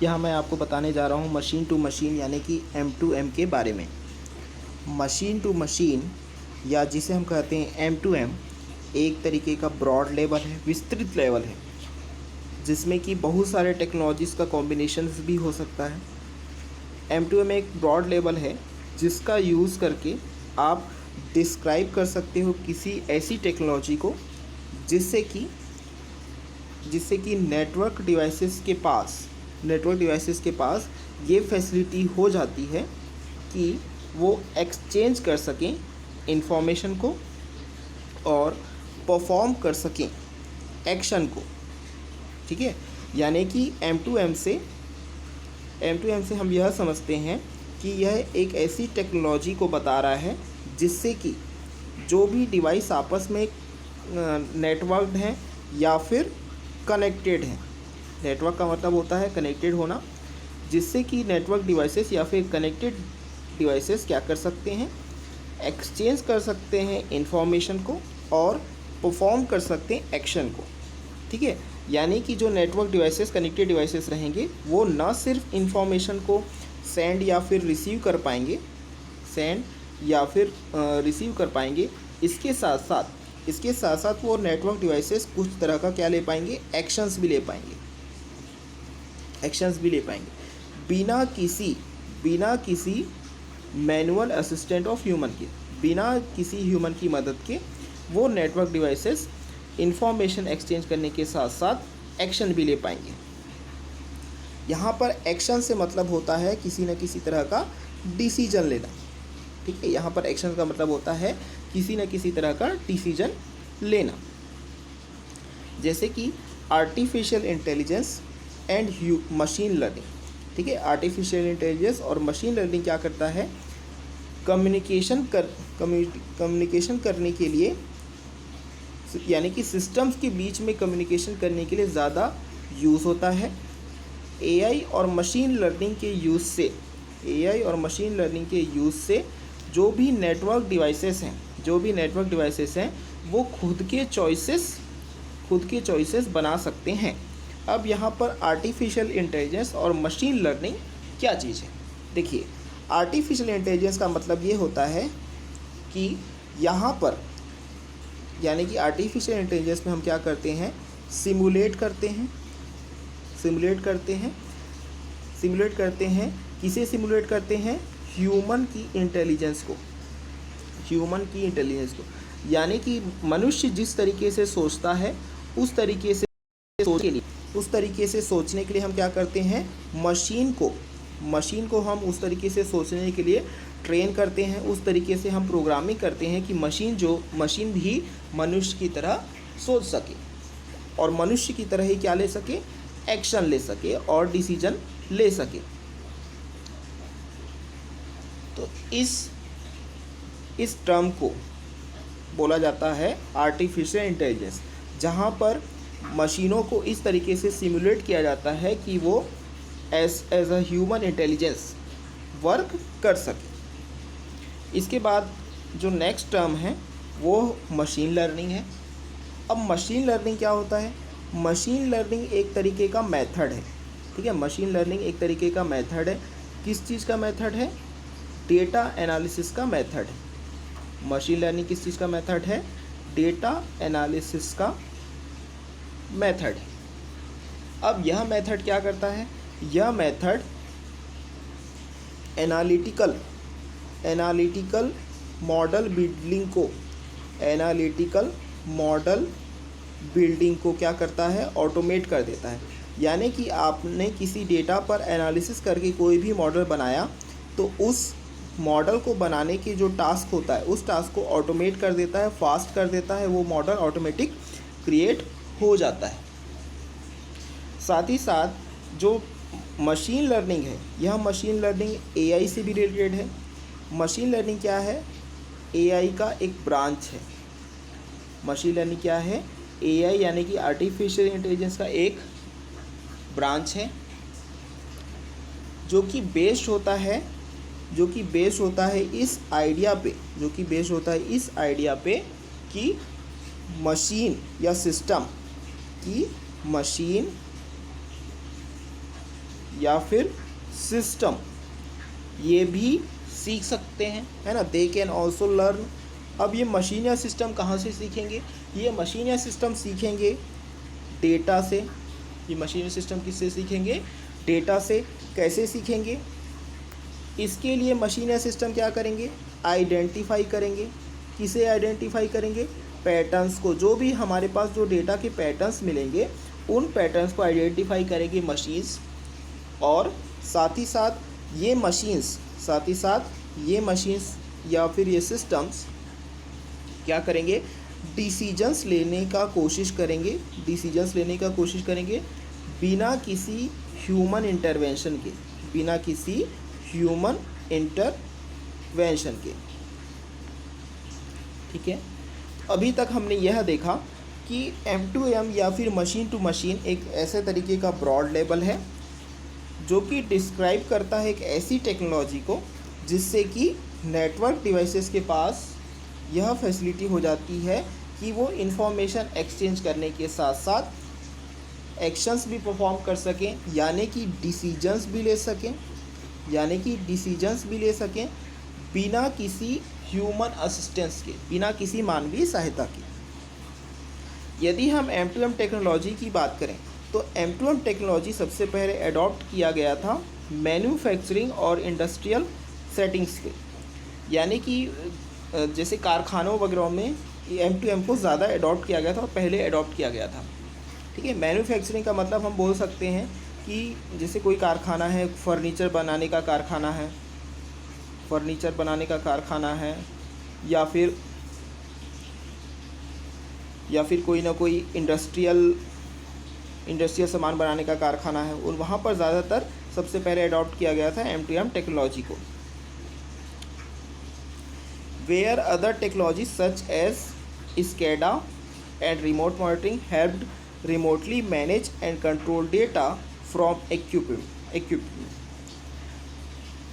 यहाँ मैं आपको बताने जा रहा हूँ मशीन टू मशीन यानी कि M2M के बारे में। मशीन टू मशीन या जिसे हम कहते हैं M2M एक तरीके का ब्रॉड लेवल है, विस्तृत लेवल है, जिसमें कि बहुत सारे टेक्नोलॉजीज़ का कॉम्बिनेशंस भी हो सकता है। M2M एक ब्रॉड लेवल है जिसका यूज़ करके आप डिस्क्राइब कर सकते हो किसी ऐसी टेक्नोलॉजी को जिससे कि नेटवर्क डिवाइसेस के पास ये फैसिलिटी हो जाती है कि वो एक्सचेंज कर सकें इंफॉर्मेशन को और परफॉर्म कर सकें एक्शन को। ठीक है, यानी कि M2M से हम यह समझते हैं कि यह एक ऐसी टेक्नोलॉजी को बता रहा है जिससे कि जो भी डिवाइस आपस में नेटवर्क्ड हैं या फिर कनेक्टेड हैं। नेटवर्क का मतलब होता है कनेक्टेड होना, जिससे कि नेटवर्क डिवाइसेस या फिर कनेक्टेड डिवाइसेस क्या कर सकते हैं, एक्सचेंज कर सकते हैं इंफॉर्मेशन को और परफॉर्म कर सकते हैं एक्शन को। ठीक है, यानी कि जो नेटवर्क डिवाइसेस कनेक्टेड डिवाइसेस रहेंगे वो न सिर्फ इंफॉर्मेशन को सेंड या फिर रिसीव कर पाएंगे, इसके साथ साथ वो नेटवर्क डिवाइसेस कुछ तरह का क्या ले पाएंगे, एक्शंस भी ले पाएंगे बिना किसी मैनुअल असिस्टेंट ऑफ ह्यूमन के, बिना किसी ह्यूमन की मदद के वो नेटवर्क डिवाइसेस इंफॉर्मेशन एक्सचेंज करने के साथ साथ एक्शन भी ले पाएंगे। यहाँ पर एक्शन से मतलब होता है किसी न किसी तरह का डिसीजन लेना। ठीक है, यहाँ पर एक्शन का मतलब होता है किसी न किसी तरह का डिसीजन लेना, जैसे कि artificial intelligence and machine learning. ठीक है, आर्टिफिशियल इंटेलिजेंस और मशीन लर्निंग क्या करता है, कम्युनिकेशन करने के लिए, यानी कि सिस्टम्स के बीच में कम्युनिकेशन करने के लिए ज़्यादा यूज़ होता है। एआई और मशीन लर्निंग के यूज़ से जो भी नेटवर्क डिवाइसेस हैं वो खुद के चॉइसेस बना सकते हैं। अब यहाँ पर आर्टिफिशियल इंटेलिजेंस और मशीन लर्निंग क्या चीज़ है, देखिए। आर्टिफिशियल इंटेलिजेंस का मतलब ये होता है कि यहाँ पर, यानी कि आर्टिफिशियल इंटेलिजेंस में हम क्या करते हैं, सिमुलेट करते हैं। किसे सिमुलेट करते हैं, ह्यूमन की इंटेलिजेंस को, यानी कि मनुष्य जिस तरीके से सोचता है उस तरीके से सोचने के लिए हम क्या करते हैं, मशीन को हम उस तरीके से सोचने के लिए ट्रेन करते हैं, उस तरीके से हम प्रोग्रामिंग करते हैं कि मशीन भी मनुष्य की तरह सोच सके और मनुष्य की तरह ही क्या ले सके, एक्शन ले सके और डिसीजन ले सके। तो इस टर्म को बोला जाता है आर्टिफिशियल इंटेलिजेंस, जहाँ पर मशीनों को इस तरीके से सिमुलेट किया जाता है कि वो as a human intelligence work कर सके। इसके बाद जो नेक्स्ट टर्म है वो मशीन लर्निंग है। अब मशीन लर्निंग क्या होता है, मशीन लर्निंग एक तरीके का मेथड है। ठीक है, मशीन लर्निंग एक तरीके का मेथड है। किस चीज़ का मेथड है, डेटा एनालिसिस का मेथड है। मशीन लर्निंग किस चीज़ का मेथड है, डेटा एनालिसिस का मेथड है। अब यह मेथड क्या करता है, यह मेथड एनालिटिकल मॉडल बिल्डिंग को क्या करता है, ऑटोमेट कर देता है। यानी कि आपने किसी डेटा पर एनालिसिस करके कोई भी मॉडल बनाया तो उस मॉडल को बनाने की जो टास्क होता है उस टास्क को ऑटोमेट कर देता है, फास्ट कर देता है, वो मॉडल ऑटोमेटिक क्रिएट हो जाता है। साथ ही साथ जो मशीन लर्निंग है, यह मशीन लर्निंग एआई से भी रिलेटेड है। मशीन लर्निंग क्या है, एआई का एक ब्रांच है। मशीन लर्निंग क्या है, एआई यानी कि आर्टिफिशियल इंटेलिजेंस का एक ब्रांच है जो कि बेस्ड होता है इस आइडिया पे कि मशीन या सिस्टम या फिर सिस्टम, ये भी सीख सकते हैं, है ना। They can also learn. अब ये मशीन या सिस्टम कहाँ से सीखेंगे? ये मशीन या सिस्टम सीखेंगे डेटा से। ये मशीन या सिस्टम किससे सीखेंगे? डेटा से। कैसे सीखेंगे? इसके लिए मशीन या सिस्टम क्या करेंगे? आइडेंटिफाई करेंगे। किसे आइडेंटिफाई करेंगे? पैटर्न्स को। जो भी हमारे पास जो डेटा के पैटर्न्स मिलेंगे उन पैटर्न्स को आइडेंटिफाई करेंगे मशीन्स। और साथ ही साथ ये मशीन्स या फिर ये सिस्टम्स क्या करेंगे? डिसीजंस लेने का कोशिश करेंगे बिना किसी ह्यूमन इंटरवेंशन के, ठीक है। अभी तक हमने यह देखा कि M2M या फिर मशीन टू मशीन एक ऐसे तरीके का ब्रॉड लेवल है जो कि डिस्क्राइब करता है एक ऐसी टेक्नोलॉजी को जिससे कि नेटवर्क डिवाइसेस के पास यह फैसिलिटी हो जाती है कि वो इंफॉर्मेशन एक्सचेंज करने के साथ साथ एक्शंस भी परफॉर्म कर सकें, यानी कि डिसीजंस भी ले सकें बिना किसी ह्यूमन असिस्टेंस के, बिना किसी मानवीय सहायता के। यदि हम M2M टेक्नोलॉजी की बात करें तो M2M टेक्नोलॉजी सबसे पहले अडॉप्ट किया गया था मैन्युफैक्चरिंग और इंडस्ट्रियल सेटिंग्स पे, यानी कि जैसे कारखानों वगैरह में M2M को ज़्यादा अडॉप्ट किया गया था और पहले अडॉप्ट किया गया था, ठीक है। मैन्युफैक्चरिंग का मतलब हम बोल सकते हैं कि जैसे कोई कारखाना है, फर्नीचर बनाने का कारखाना है या फिर कोई ना कोई इंडस्ट्रियल सामान बनाने का कारखाना है, और वहाँ पर ज़्यादातर सबसे पहले अडॉप्ट किया गया था M2M टेक्नोलॉजी को। Where other technologies such as SCADA and remote monitoring helped remotely manage and control data from equipment।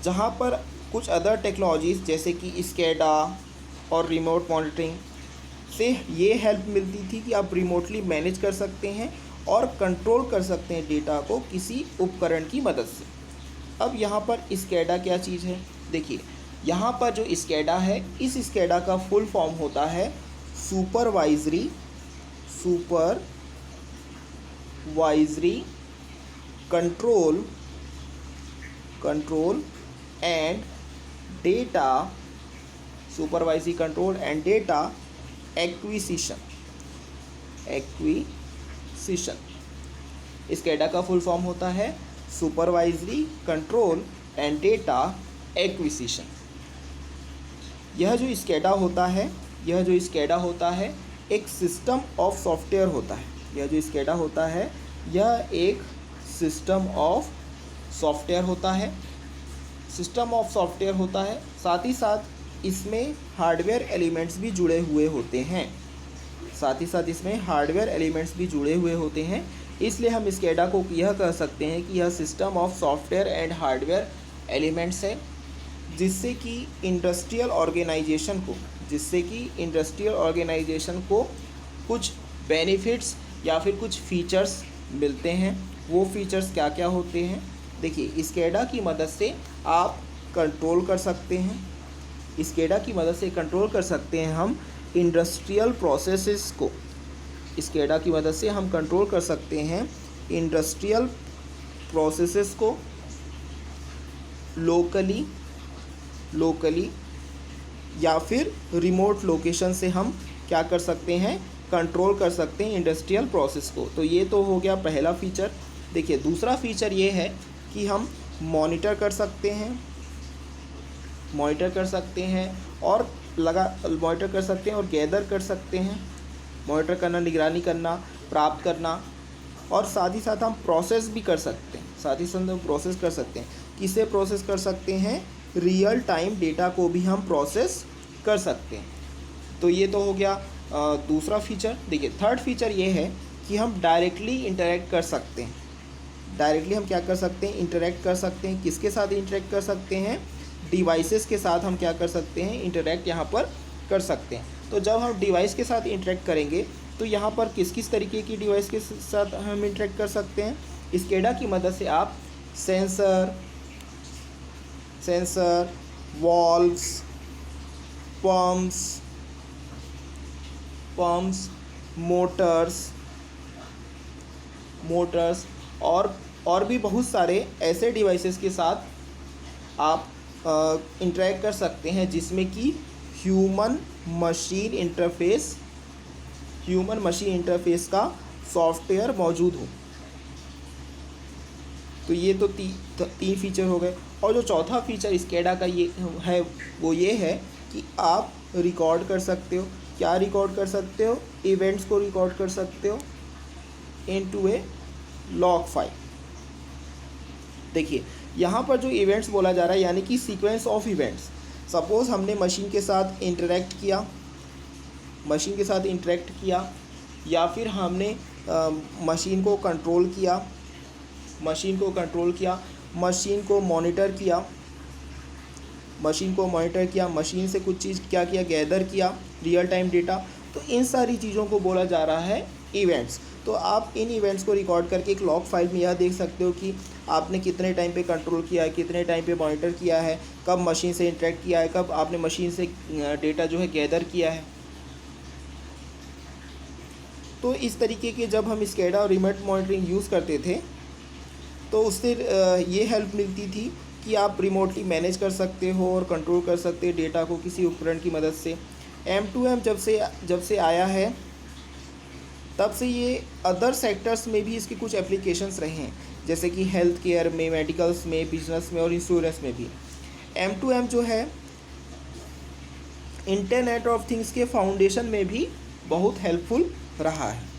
जहाँ पर कुछ अदर टेक्नोलॉजीज़ जैसे कि SCADA और रिमोट मॉनिटरिंग से ये हेल्प मिलती थी कि आप रिमोटली मैनेज कर सकते हैं और कंट्रोल कर सकते हैं डेटा को किसी उपकरण की मदद से। अब यहाँ पर SCADA क्या चीज़ है? देखिए, यहाँ पर जो SCADA है, इस SCADA का फुल फॉर्म होता है supervisory control and data acquisition. SCADA का फुल फॉर्म होता है supervisory control and data acquisition. यह जो SCADA होता है एक सिस्टम ऑफ सॉफ्टवेयर होता है। यह एक सिस्टम ऑफ सॉफ्टवेयर होता है। साथ ही साथ इसमें हार्डवेयर एलिमेंट्स भी जुड़े हुए होते हैं। इसलिए हम SCADA को यह कह सकते हैं कि यह system of software and hardware elements है, जिससे कि इंडस्ट्रियल ऑर्गेनाइजेशन को कुछ बेनिफिट्स या फिर कुछ फीचर्स मिलते हैं। वो फीचर्स क्या क्या होते हैं? देखिए, SCADA की मदद से आप कंट्रोल कर सकते हैं। हम इंडस्ट्रियल प्रोसेसेस को लोकली या फिर रिमोट लोकेशन से हम क्या कर सकते हैं? कंट्रोल कर सकते हैं इंडस्ट्रियल प्रोसेस को। तो ये तो हो गया पहला फीचर। देखिए, दूसरा फीचर ये है कि हम मॉनिटर कर सकते हैं और गैदर कर सकते हैं। मॉनिटर करना, निगरानी करना, प्राप्त करना, और साथ ही साथ हम प्रोसेस भी कर सकते हैं। किसे प्रोसेस कर सकते हैं? रियल टाइम डेटा को भी हम प्रोसेस कर सकते हैं। तो ये तो हो गया दूसरा फीचर। देखिए, थर्ड फीचर ये है कि हम डायरेक्टली इंटरेक्ट कर सकते हैं। हम क्या कर सकते हैं? इंटरेक्ट कर सकते हैं। किसके साथ इंटरेक्ट कर सकते हैं? डिवाइसेस के साथ हम क्या कर सकते हैं? इंटरेक्ट यहाँ पर कर सकते हैं। तो जब हम डिवाइस के साथ इंटरेक्ट करेंगे तो यहाँ पर किस तरीके की डिवाइस के साथ हम इंटरेक्ट कर सकते हैं? SCADA की मदद से आप सेंसर, वॉल्व्स, पंप्स, मोटर्स और भी बहुत सारे ऐसे डिवाइसेस के साथ आप इंटरेक्ट कर सकते हैं जिसमें कि ह्यूमन मशीन इंटरफेस का सॉफ्टवेयर मौजूद हो। तो ये तो तीन फीचर हो गए। और जो चौथा फीचर स्केडा का ये है वो ये है कि आप रिकॉर्ड कर सकते हो। क्या रिकॉर्ड कर सकते हो? इवेंट्स को रिकॉर्ड कर सकते हो इनटू ए लॉग फाइल। देखिए यहाँ पर जो इवेंट्स बोला जा रहा है यानी कि सीक्वेंस ऑफ इवेंट्स। सपोज़ हमने मशीन के साथ इंटरेक्ट किया या फिर हमने मशीन को कंट्रोल किया, मशीन को मॉनिटर किया, मशीन से कुछ चीज़ क्या किया, गैदर किया रियल टाइम डेटा। तो इन सारी चीज़ों को बोला जा रहा है इवेंट्स। तो आप इन इवेंट्स को रिकॉर्ड करके एक लॉग फाइल में यह देख सकते हो कि आपने कितने टाइम पे कंट्रोल किया है, कितने टाइम पे मॉनिटर किया है, कब मशीन से इंटरेक्ट किया है, कब आपने मशीन से डेटा जो है गैदर किया है। तो इस तरीके के जब हम स्केडा और रिमोट मॉनिटरिंग यूज़ करते थे तो उससे ये हेल्प मिलती थी कि आप रिमोटली मैनेज कर सकते हो और कंट्रोल कर सकते हैं डेटा को किसी उपकरण की मदद से। M2M जब से आया है तब से ये अदर सेक्टर्स में भी इसके कुछ एप्लीकेशंस रहे हैं, जैसे कि हेल्थ केयर में, मेडिकल्स में, बिजनेस में और इंश्योरेंस में भी। M2M जो है इंटरनेट ऑफ थिंग्स के फाउंडेशन में भी बहुत हेल्पफुल रहा है।